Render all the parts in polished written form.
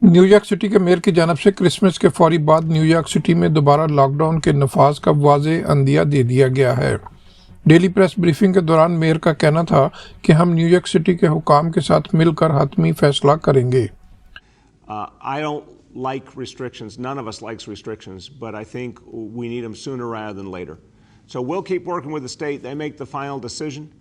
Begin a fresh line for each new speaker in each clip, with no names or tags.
New York city के mayor की जानिब से क्रिसमस के फौरी बाद न्यूयॉर्क सिटी में दोबारा लॉकडाउन के नफाज का वाज़ेह अंदिया दे दिया गया है। डेली प्रेस ब्रीफिंग के दौरान मेयर का कहना था कि हम न्यूयॉर्क सिटी के हुकाम के साथ मिलकर हतमी फैसला करेंगे।
I don't like restrictions. None of us likes restrictions, but I think we need them sooner rather than later. So we'll keep working with the state. They make the final decision.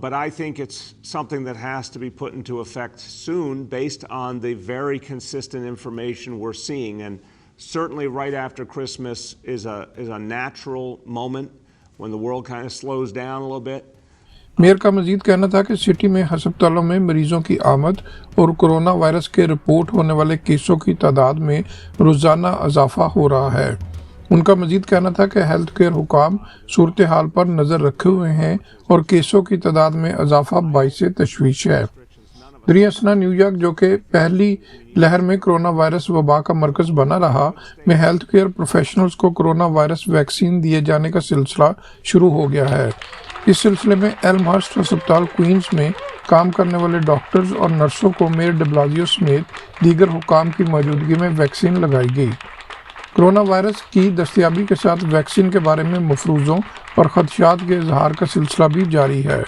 But I think it's something that has to be put into effect soon based on the very consistent information we're seeing. And certainly right after Christmas is a natural moment when the world kind of slows down a little bit.
Mayor का मजीद कहना था कि city में हस्पतालों में मरीजों की आमद और कोरोना वायरस के रिपोर्ट होने वाले केसों की तादाद में रोज़ाना इजाफा हो रहा है। उनका मजीद कहना था कि हेल्थ केयर हुकाम सूरत हाल पर नज़र रखे हुए हैं और केसों की तादाद में इजाफा बाइस तशवीश है। दरियासना न्यूयॉर्क, जो कि पहली लहर में कोरोना वायरस वबा का मरकज़ बना रहा, में हेल्थ केयर प्रोफेशनल्स को कोरोना वायरस वैक्सीन दिए जाने का सिलसिला शुरू हो गया है। इस सिलसिले में एल्महर्स्ट अस्पताल क्वींस में काम करने वाले डॉक्टर्स और नर्सों को मेयर डे ब्लासियो समेत दीगर हुकाम की मौजूदगी में वैक्सीन लगाई गई। कोरोना वायरस की दस्तयाबी के साथ वैक्सीन के बारे में मफरूज़ों और खदशात के इजहार का सिलसिला भी जारी है।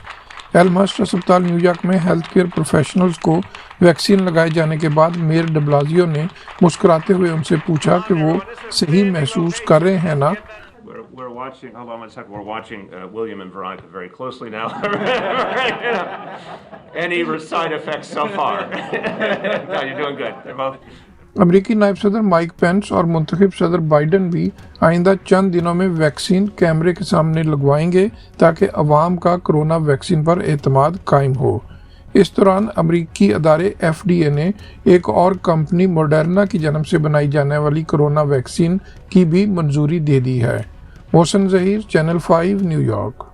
एल्महर्स्ट अस्पताल न्यूयॉर्क में हेल्थ केयर प्रोफेशनल्स को वैक्सीन लगाए जाने के बाद मेयर डे ब्लासियो ने मुस्कुराते हुए उनसे पूछा कि वो सही महसूस कर रहे हैं ना।
We're watching, hold on one second, we're watching William and Veronica very closely now. Any side effects so far? No, you're doing good. They're both.
अमरीकी नायब सदर माइक पेंस और मुंतखब सदर बाइडन भी आइंदा चंद दिनों में वैक्सीन कैमरे के सामने लगवाएंगे ताकि अवाम का कोरोना वैक्सीन पर एतमाद कायम हो। इस दौरान अमरीकी अदारे FDA ने एक और कंपनी मॉडर्ना की जानिब से बनाई जाने वाली कोरोना वैक्सीन की भी मंजूरी दे दी है। Mohsin Zaheer, channel 5 New York.